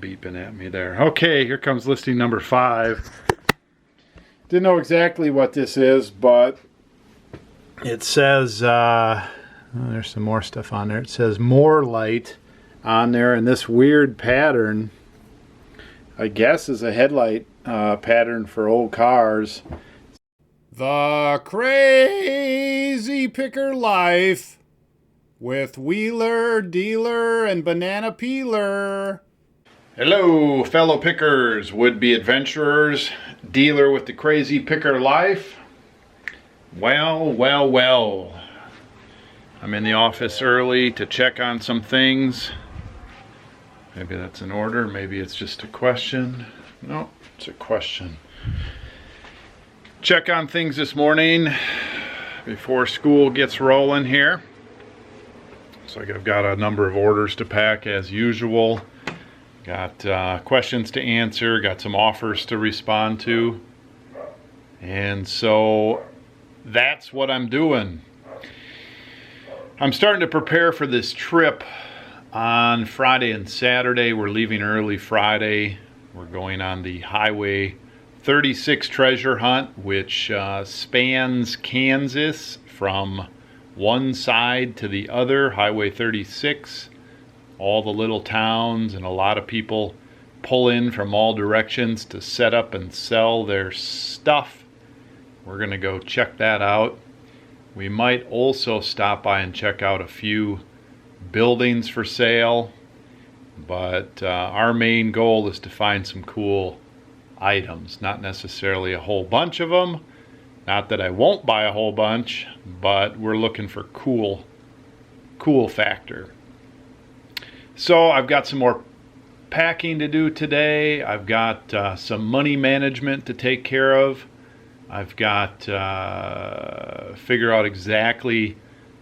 beeping at me there. Okay, here comes listing number 5. Didn't know exactly what this is, but it says, there's some more stuff on there. It says more light on there, and this weird pattern, I guess, is a headlight pattern for old cars. The Crazy Picker Life with Wheeler, Dealer, and Banana Peeler. Hello, fellow pickers, would-be adventurers, dealer with the Crazy Picker Life. Well. I'm in the office early to check on some things. Maybe that's an order, maybe it's just a question. No, it's a question. Check on things this morning before school gets rolling here. So I've got a number of orders to pack as usual. Got questions to answer, got some offers to respond to. And so that's what I'm doing. I'm starting to prepare for this trip on Friday and Saturday. We're leaving early Friday. We're going on the Highway 36 treasure hunt, which spans Kansas from one side to the other, Highway 36. All the little towns, and a lot of people pull in from all directions to set up and sell their stuff. We're going to go check that out. We might also stop by and check out a few buildings for sale, but our main goal is to find some cool items, not necessarily a whole bunch of them. Not that I won't buy a whole bunch, but we're looking for cool factor. So I've got some more packing to do today. I've got some money management to take care of. I've got figure out exactly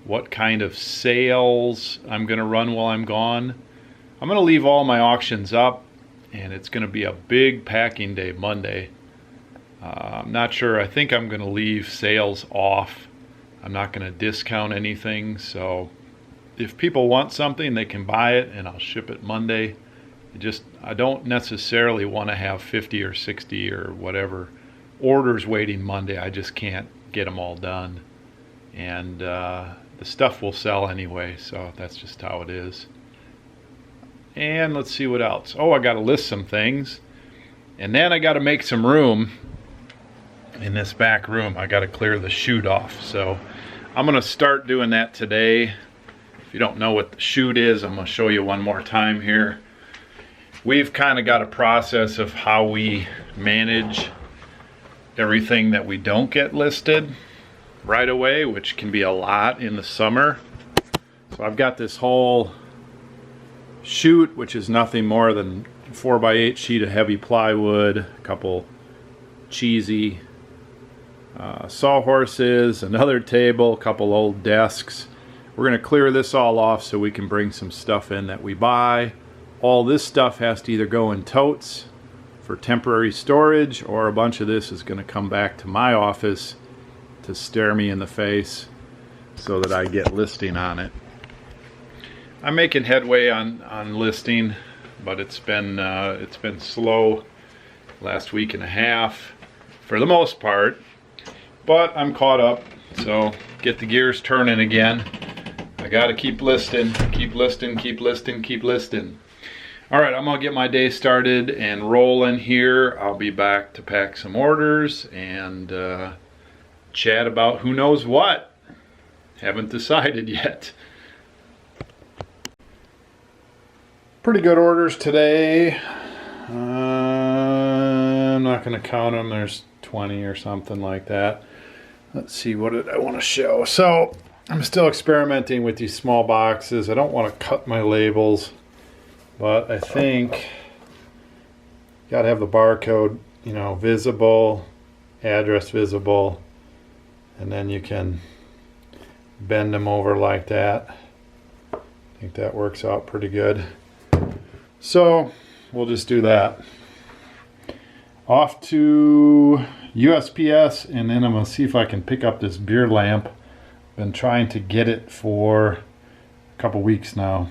what kind of sales I'm going to run while I'm gone. I'm going to leave all my auctions up, and it's going to be a big packing day Monday. I'm not sure. I think I'm going to leave sales off. I'm not going to discount anything, so if people want something, they can buy it, and I'll ship it Monday. I don't necessarily want to have 50 or 60 or whatever orders waiting Monday. I just can't get them all done. And the stuff will sell anyway, so that's just how it is. And let's see what else. Oh, I got to list some things. And then I got to make some room in this back room. I got to clear the chute off. So I'm going to start doing that today. If you don't know what the chute is, I'm going to show you one more time here. We've kind of got a process of how we manage everything that we don't get listed right away, which can be a lot in the summer. So I've got this whole chute, which is nothing more than 4x8 sheet of heavy plywood, a couple cheesy sawhorses, another table, a couple old desks. We're going to clear this all off so we can bring some stuff in that we buy. All this stuff has to either go in totes for temporary storage, or a bunch of this is going to come back to my office to stare me in the face so that I get listing on it. I'm making headway on listing, but it's been slow last week and a half for the most part, but I'm caught up, so get the gears turning again. I gotta keep listing. All right, I'm gonna get my day started and rolling here. I'll be back to pack some orders and chat about who knows what. Haven't decided yet. Pretty good orders today. I'm not gonna count them. There's 20 or something like that. Let's see, what did I want to show? So I'm still experimenting with these small boxes. I don't want to cut my labels, but I think got to have the barcode, visible, address visible, and then you can bend them over like that. I think that works out pretty good. So we'll just do that. Off to USPS, and then I'm going to see if I can pick up this beer lamp. Been trying to get it for a couple weeks now.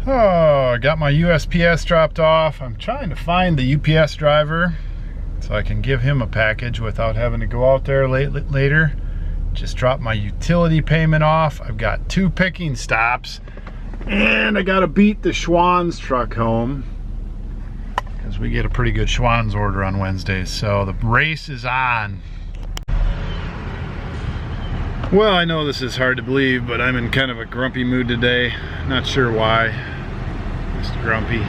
Oh, I got my USPS dropped off. I'm trying to find the UPS driver so I can give him a package without having to go out there later. Just dropped my utility payment off. I've got 2 picking stops, and I gotta beat the Schwann's truck home because we get a pretty good Schwann's order on Wednesdays. So the race is on. Well, I know this is hard to believe, but I'm in kind of a grumpy mood today. Not sure why. Just grumpy.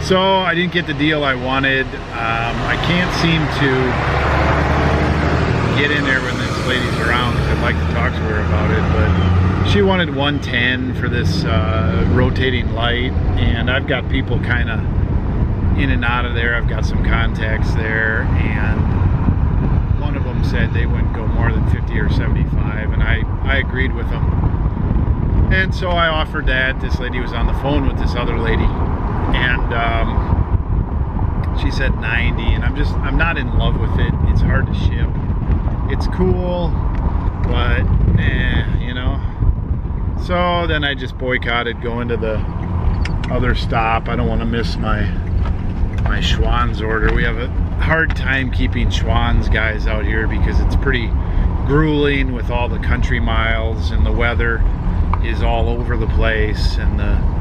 So I didn't get the deal I wanted. I can't seem to get in there when this lady's around because I'd like to talk to her about it, but she wanted 110 for this rotating light, and I've got people kind of in and out of there. I've got some contacts there, and one of them said they wouldn't go more than 50 or 75, and I agreed with them. And so I offered that. This lady was on the phone with this other lady, and she said 90, and I'm not in love with it. It's hard to ship. It's cool, but you know. So then I just boycotted going to the other stop. I don't want to miss my Schwann's order. We have a hard time keeping Schwann's guys out here because it's pretty grueling with all the country miles, and the weather is all over the place, and the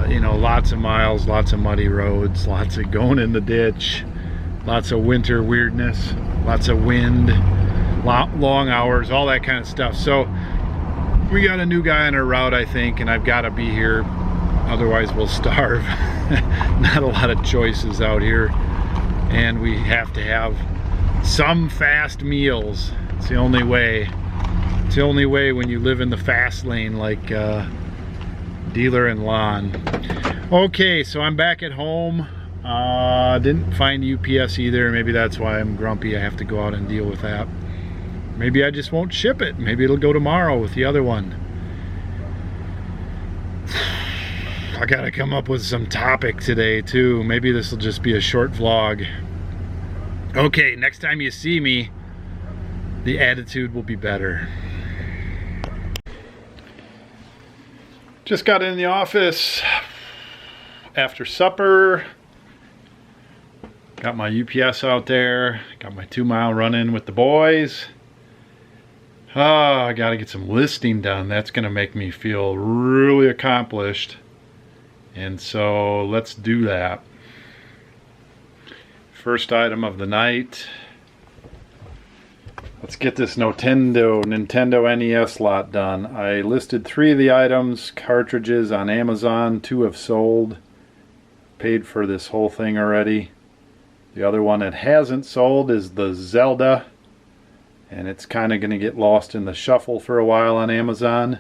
you know, lots of miles, lots of muddy roads, lots of going in the ditch, lots of winter weirdness, lots of wind, long hours, all that kind of stuff. So we got a new guy on our route, I think, and I've got to be here, otherwise we'll starve. Not a lot of choices out here, and we have to have some fast meals. It's the only way. It's the only way when you live in the fast lane like Dealer and Lon. Okay, so I'm back at home. Didn't find UPS either. Maybe that's why I'm grumpy. I have to go out and deal with that. Maybe I just won't ship it. Maybe it'll go tomorrow with the other one. I gotta come up with some topic today too. Maybe this will just be a short vlog. Okay, next time you see me, the attitude will be better. Just got in the office after supper. Got my UPS out there. Got my 2-mile run-in with the boys. I gotta get some listing done. That's gonna make me feel really accomplished. And so let's do that. First item of the night. Let's get this Nintendo NES lot done. I listed 3 of the items, cartridges, on Amazon. 2 have sold. Paid for this whole thing already. The other one that hasn't sold is the Zelda, and it's kind of going to get lost in the shuffle for a while on Amazon.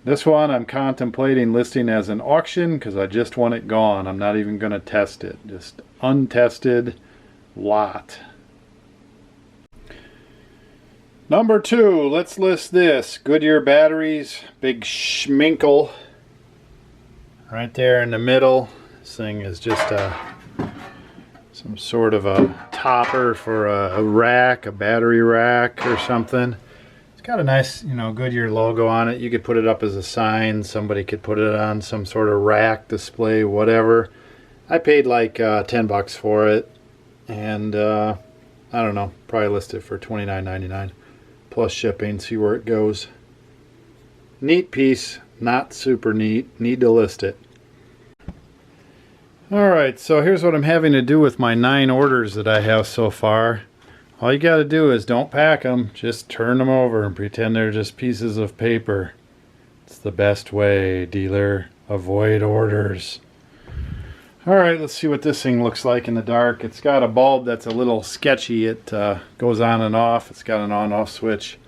This one I'm contemplating listing as an auction because I just want it gone. I'm not even going to test it. Just untested lot. Number 2, let's list this. Goodyear batteries, big schminkle. Right there in the middle. This thing is just some sort of a topper for a rack, a battery rack or something. It's got a nice, you know, Goodyear logo on it. You could put it up as a sign. Somebody could put it on some sort of rack display, whatever. I paid like 10 bucks for it, and I don't know, probably list it for $29.99 plus shipping. See where it goes. Neat piece, not super neat. Need to list it. Alright, so here's what I'm having to do with my 9 orders that I have so far. All you gotta do is don't pack them, just turn them over and pretend they're just pieces of paper. It's the best way, dealer. Avoid orders. Alright, let's see what this thing looks like in the dark. It's got a bulb that's a little sketchy. It goes on and off. It's got an on-off switch.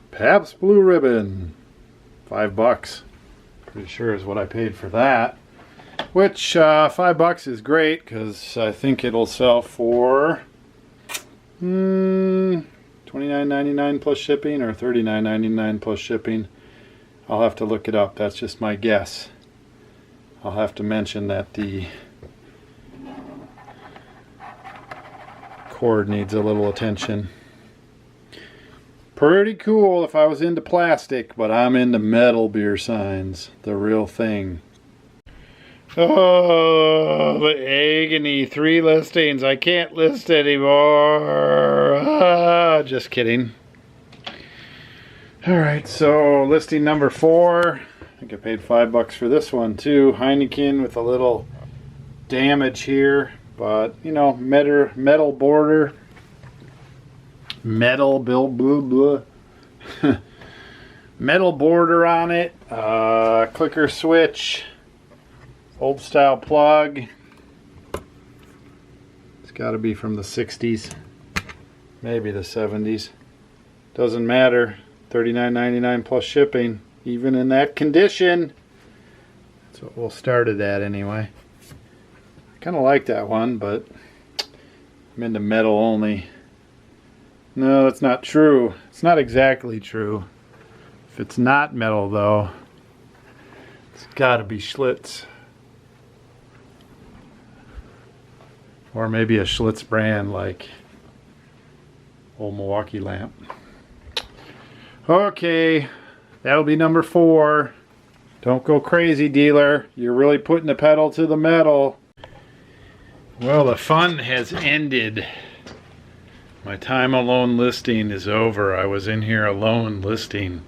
Pabst Blue Ribbon. $5. Pretty sure is what I paid for that. Which $5 is great because I think it'll sell for $29.99 plus shipping or $39.99 plus shipping. I'll have to look it up. That's just my guess. I'll have to mention that the cord needs a little attention. Pretty cool if I was into plastic, but I'm into metal beer signs. The real thing. Oh, the agony. 3 listings. I can't list anymore. Ah, just kidding. Alright, so listing number 4. I think I paid $5 for this one too. Heineken with a little damage here. But, you know, metal border. Metal blah blah. Metal border on it. Clicker switch. Old style plug. It's got to be from the 60s. Maybe the 70s. Doesn't matter. $39.99 plus shipping. Even in that condition. That's what we'll start it at anyway. I kind of like that one, but I'm into metal only. No, that's not true. It's not exactly true. If it's not metal though, it's got to be Schlitz. Or maybe a Schlitz brand like old Milwaukee lamp. Okay, that'll be number 4. Don't go crazy, dealer. You're really putting the pedal to the metal. Well, the fun has ended. My time alone listing is over. I was in here alone listing.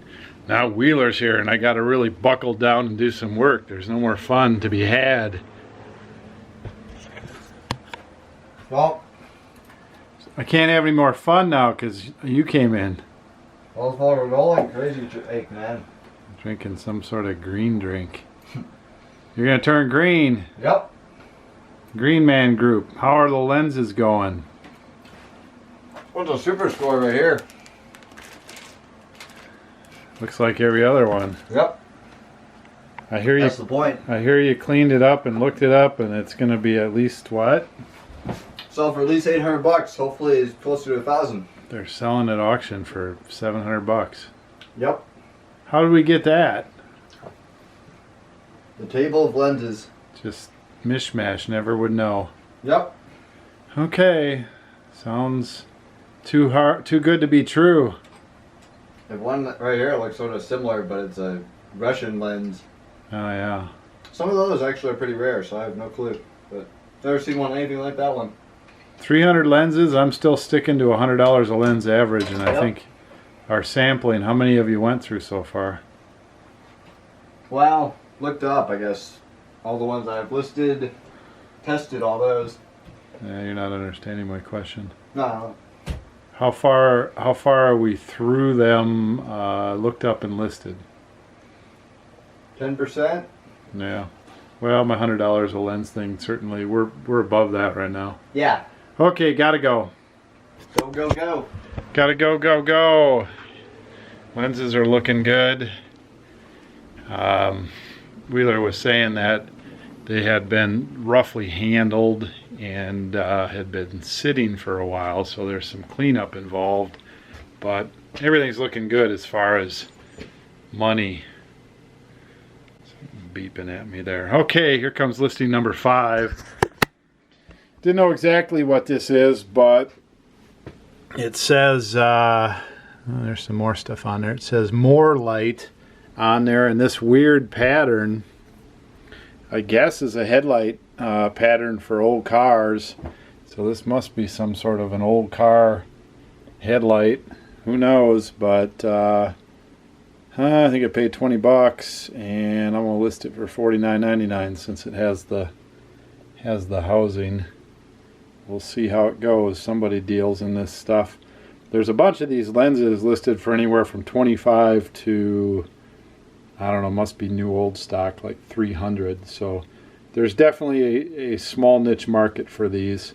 Now Wheeler's here and I got to really buckle down and do some work. There's no more fun to be had. Well, I can't have any more fun now because you came in. well, it's more rolling crazy ache, man. Drinking some sort of green drink. You're going to turn green. Yep. Green Man Group. How are the lenses going? What's a super score right here? Looks like every other one. Yep. I hear you. That's the point. I hear you cleaned it up and looked it up, and it's going to be at least what? Sell for at least $800. Hopefully, it's closer to 1,000. They're selling at auction for $700. Yep. How did we get that? The table of lenses. Just mishmash. Never would know. Yep. Okay. Sounds too good to be true. The one right here looks sort of similar, but it's a Russian lens. Oh yeah. Some of those actually are pretty rare, so I have no clue. But never seen one anything like that one. 300 lenses. I'm still sticking to $100 a lens average, and I Yep. think our sampling. How many of you went through so far? Well, looked up, I guess. All the ones I've listed, tested all those. Yeah, you're not understanding my question. No. How far are we through them? Looked up and listed. 10%? Yeah. Well, my $100 a lens thing, certainly we're above that right now. Yeah. Okay, gotta go. Go, go, go. Gotta go, go, go. Lenses are looking good. Wheeler was saying that they had been roughly handled and had been sitting for a while, so there's some cleanup involved. But everything's looking good as far as money. Something beeping at me there. Okay, here comes listing number 5. Didn't know exactly what this is, but it says, there's some more stuff on there. It says more light on there, and this weird pattern, I guess, is a headlight pattern for old cars. So this must be some sort of an old car headlight. Who knows? But I think I paid $20, and I'm gonna list it for $49.99 since it has the housing. We'll see how it goes. Somebody deals in this stuff. There's a bunch of these lenses listed for anywhere from $25 to, I don't know, must be new old stock, like $300. So there's definitely a small niche market for these.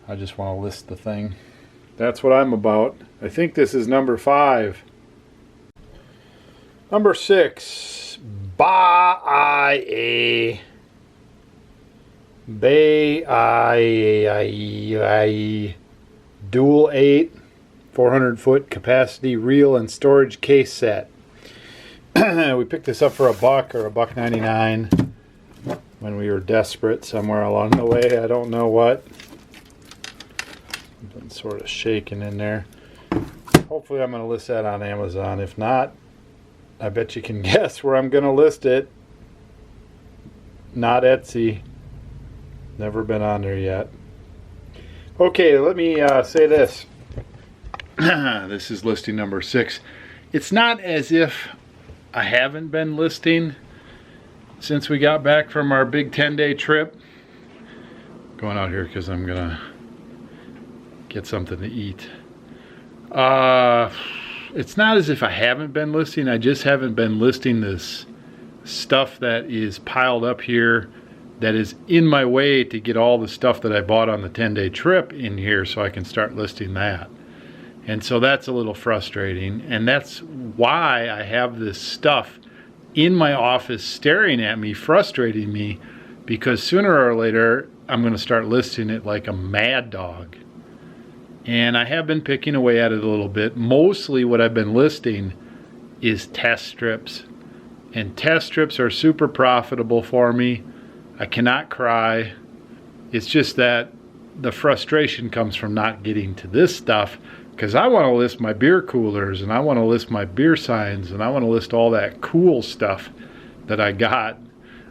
I just want to list the thing. That's what I'm about. I think this is number 5. Number 6. Dual 8 400-foot capacity reel and storage case set. We picked this up for $1 or $1.99 when we were desperate somewhere along the way. I don't know what. Something sort of shaking in there. Hopefully I'm going to list that on Amazon. If not, I bet you can guess where I'm going to list it. Not Etsy. Never been on there yet. Okay, let me say this. This is listing number 6. It's not as if I haven't been listing since we got back from our big 10-day trip. Going out here because I'm going to get something to eat. It's not as if I haven't been listing. I just haven't been listing this stuff that is piled up here that is in my way to get all the stuff that I bought on the 10-day trip in here so I can start listing that. And so that's a little frustrating, and that's why I have this stuff in my office staring at me, frustrating me, because sooner or later I'm going to start listing it like a mad dog. And I have been picking away at it a little bit. Mostly what I've been listing is test strips. And test strips are super profitable for me. I cannot cry. It's just that the frustration comes from not getting to this stuff, because I want to list my beer coolers, and I want to list my beer signs, and I want to list all that cool stuff that I got.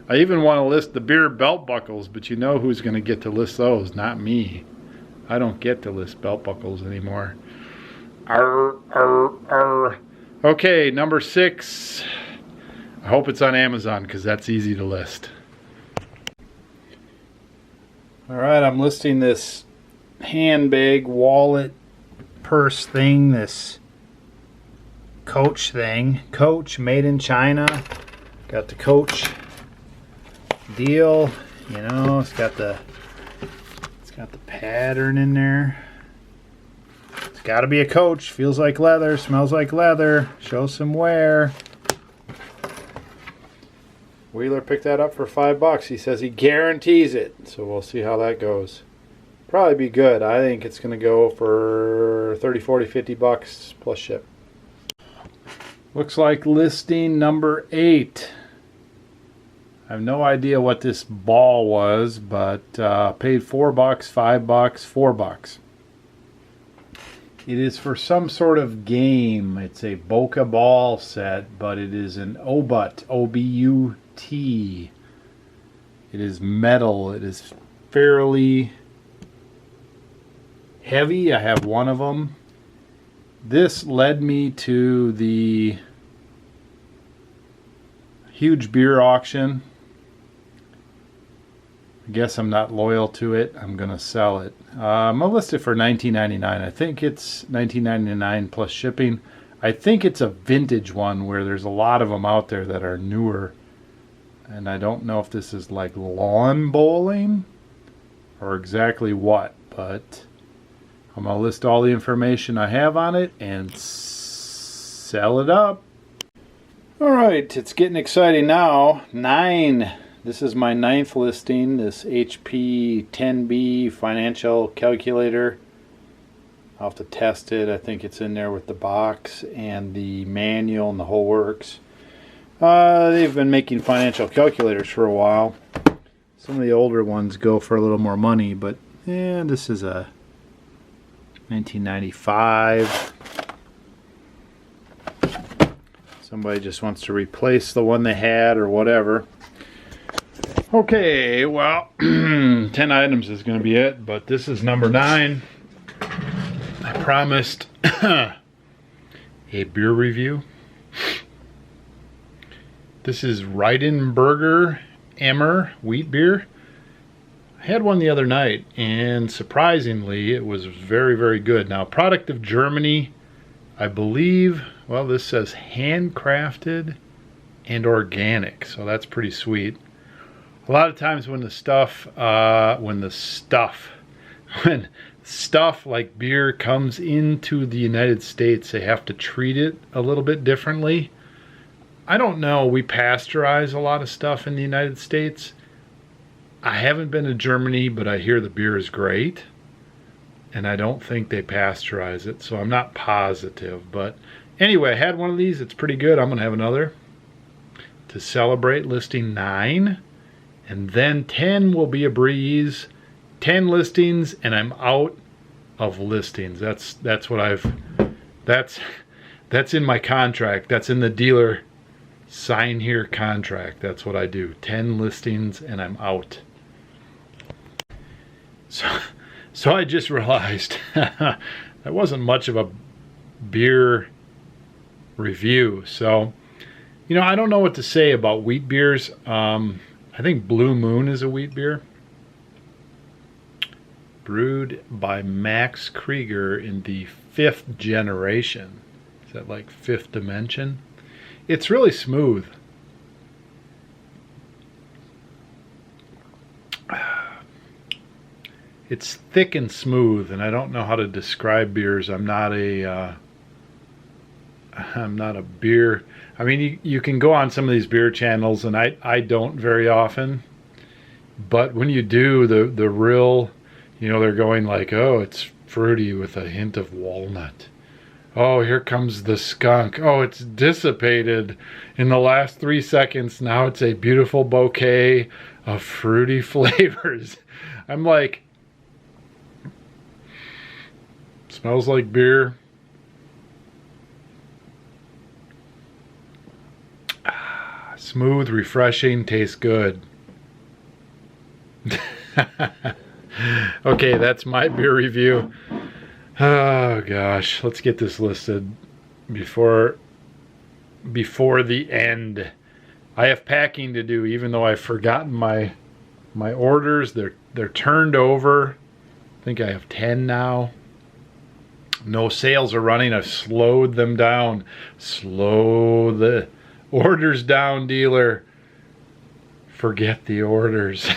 I even want to list the beer belt buckles, but you know who's going to get to list those? Not me. I don't get to list belt buckles anymore. Arr, arr, arr. Okay, number 6. I hope it's on Amazon because that's easy to list. Alright, I'm listing this handbag, wallet, purse thing, this Coach thing. Coach, made in China. Got the Coach deal. You know, it's got the pattern in there. It's got to be a Coach. Feels like leather, smells like leather. Shows some wear. Wheeler picked that up for $5. He says he guarantees it. So we'll see how that goes. Probably be good. I think it's going to go for 30, 40, 50 bucks plus ship. Looks like listing number 8. I have no idea what this ball was, but paid $4, $5, $4. It is for some sort of game. It's a Boca ball set, but it is an Obut, O-B-U-T. It is metal. It is fairly heavy. I have one of them. This led me to the huge beer auction. I guess I'm not loyal to it. I'm going to sell it. I'm going to list it for $19.99. I think it's $19.99 plus shipping. I think it's a vintage one where there's a lot of them out there that are newer. And I don't know if this is like lawn bowling or exactly what, but I'm going to list all the information I have on it and sell it up. All right, it's getting exciting now. 9. This is my 9th listing, this HP 10B financial calculator. I'll have to test it. I think it's in there with the box and the manual and the whole works. They've been making financial calculators for a while. Some of the older ones go for a little more money, but yeah, this is a 1995. Somebody just wants to replace the one they had or whatever. Okay, well, 10 items is going to be it, but this is number 9. I promised a beer review. This is Reidenberger Emmer wheat beer. I had one the other night, and surprisingly, it was very, very good. Now, product of Germany, I believe, well, this says handcrafted and organic, so that's pretty sweet. A lot of times when stuff like beer comes into the United States, they have to treat it a little bit differently. I don't know. We pasteurize a lot of stuff in the United States. I haven't been to Germany, but I hear the beer is great. And I don't think they pasteurize it, so I'm not positive. But anyway, I had one of these. It's pretty good. I'm going to have another to celebrate listing 9. And then 10 will be a breeze. 10 listings, and I'm out of listings. That's what I've That's in my contract. That's in the dealer sign here contract. That's what I do. 10 listings and I'm out. So I just realized that wasn't much of a beer review. So, you know, I don't know what to say about wheat beers. I think Blue Moon is a wheat beer. Brewed by Max Krieger in the 5th generation. Is that like 5th dimension? It's really smooth. It's thick and smooth, and I don't know how to describe beers. I'm not a beer. I mean, you can go on some of these beer channels, and I don't very often. But when you do, the real, you know, they're going like, oh, it's fruity with a hint of walnut. Oh, here comes the skunk. Oh, it's dissipated in the last 3 seconds. Now it's a beautiful bouquet of fruity flavors. I'm like, smells like beer. Smooth, refreshing, tastes good. Okay, that's my beer review. Oh gosh, let's get this listed before the end. I have packing to do, even though I've forgotten my orders. They're turned over. I think I have 10 now. No sales are running. I've slowed them down. Slow the orders down, dealer. Forget the orders.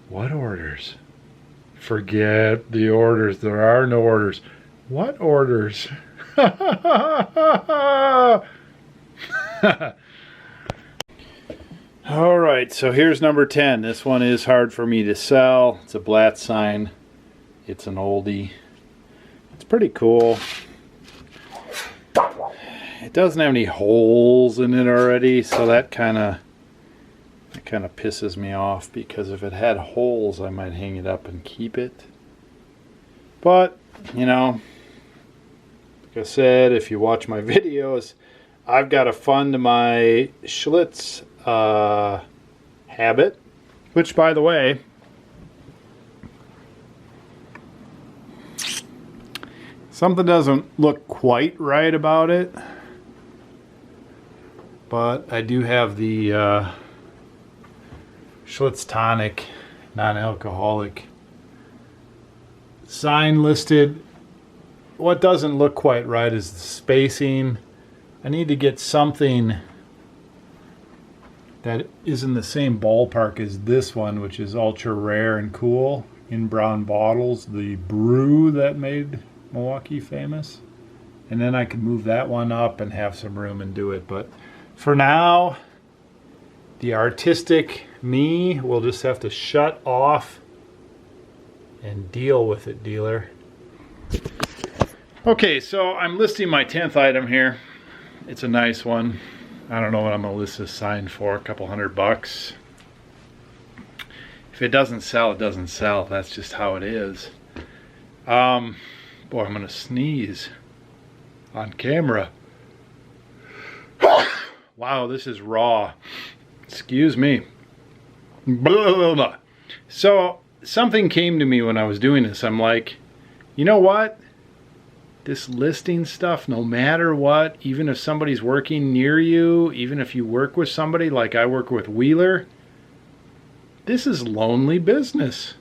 What orders? Forget the orders. There are no orders. What orders? All right, so here's number 10. This one is hard for me to sell. It's a Blatt sign. It's an oldie. It's pretty cool. It doesn't have any holes in it already, so that kind of pisses me off, because if it had holes, I might hang it up and keep it. But, you know, like I said, if you watch my videos, I've got to fund my Schlitz habit, which, by the way, something doesn't look quite right about it, but I do have the Schlitz Tonic non-alcoholic sign listed. What doesn't look quite right is the spacing. I need to get something that is in the same ballpark as this one, which is ultra rare and cool in brown bottles, the brew that made Milwaukee famous. And then I could move that one up and have some room and do it. But for now, the artistic me will just have to shut off and deal with it, dealer. Okay, so I'm listing my 10th item here. It's a nice one. I don't know what I'm going to list this sign for, a couple $100. If it doesn't sell, it doesn't sell. That's just how it is. Boy, I'm going to sneeze on camera. Wow, this is raw. Excuse me. Blah, blah, blah. So something came to me when I was doing this. I'm like, you know what? This listing stuff, no matter what, even if somebody's working near you, even if you work with somebody like I work with Wheeler, this is lonely business.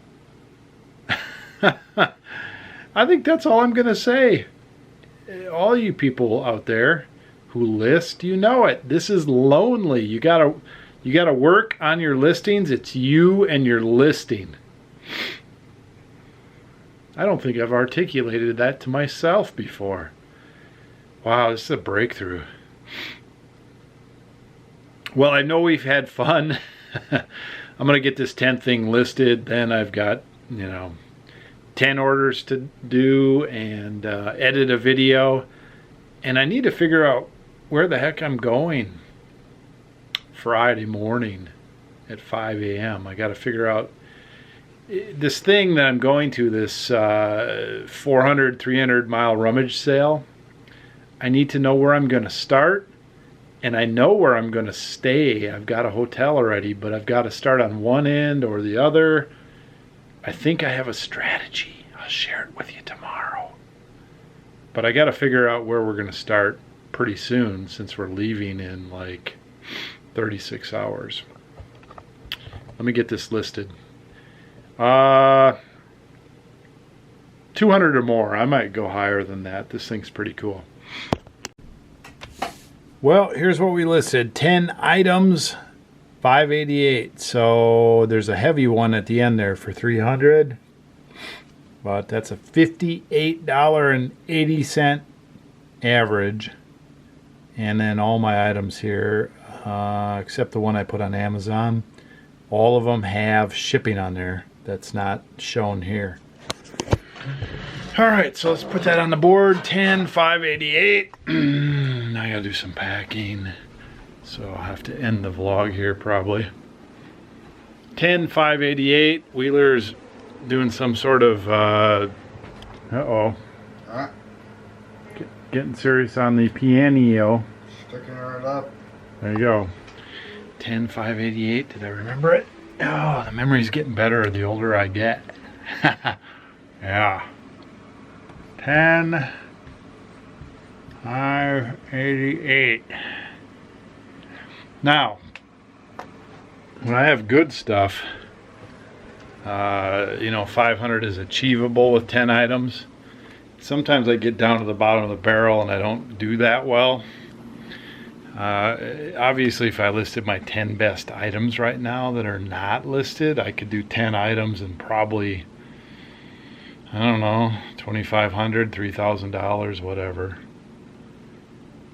I think that's all I'm going to say. All you people out there who list, you know it. This is lonely. You gotta work on your listings. It's you and your listing. I don't think I've articulated that to myself before. Wow, this is a breakthrough. Well, I know we've had fun. I'm going to get this 10th thing listed. Then I've got, 10 orders to do and edit a video. And I need to figure out where the heck I'm going Friday morning at 5 a.m. I got to figure out this thing that I'm going to, this 400, 300 mile rummage sale. I need to know where I'm going to start, and I know where I'm going to stay. I've got a hotel already, but I've got to start on one end or the other. I think I have a strategy. I'll share it with you tomorrow. But I got to figure out where we're going to start pretty soon, since we're leaving in like 36 hours. Let me get this listed. 200 or more. I might go higher than that. This thing's pretty cool. Well, here's what we listed. 10 items, $588. So there's a heavy one at the end there for $300. But that's a $58.80 average. And then all my items here, except the one I put on Amazon, all of them have shipping on there. That's not shown here. All right, so let's put that on the board. 10, $588. Now I gotta do some packing. So I'll have to end the vlog here probably. 10, $588. Wheeler's doing some sort of, getting serious on the piano. Sticking it up. There you go. 10, $588. Did I remember it? Oh, the memory's getting better the older I get. Yeah. 10, $588. Now, when I have good stuff, 500 is achievable with 10 items. Sometimes I get down to the bottom of the barrel and I don't do that well. Obviously, if I listed my 10 best items right now that are not listed, I could do 10 items and probably, I don't know, $2,500, $3,000, whatever.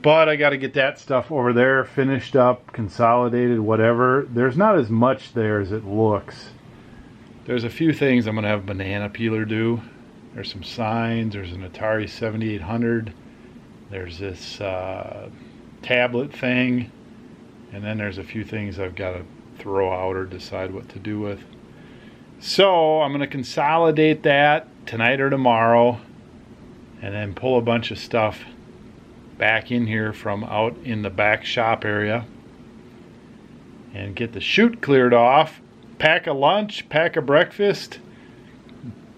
But I got to get that stuff over there finished up, consolidated, whatever. There's not as much there as it looks. There's a few things I'm going to have a banana peeler do. There's some signs. There's an Atari 7800. There's this tablet thing. And then there's a few things I've got to throw out or decide what to do with. So I'm going to consolidate that tonight or tomorrow. And then pull a bunch of stuff back in here from out in the back shop area. And get the chute cleared off. Pack a lunch, pack a breakfast,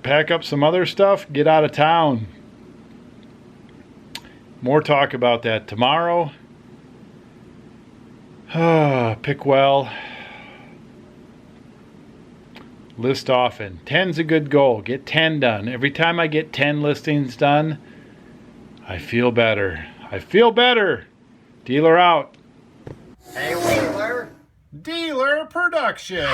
pack up some other stuff, get out of town. More talk about that tomorrow. Pick well. List often. 10's a good goal. Get 10 done. Every time I get 10 listings done, I feel better. I feel better. Dealer out. Hey, Wheeler. Dealer Production.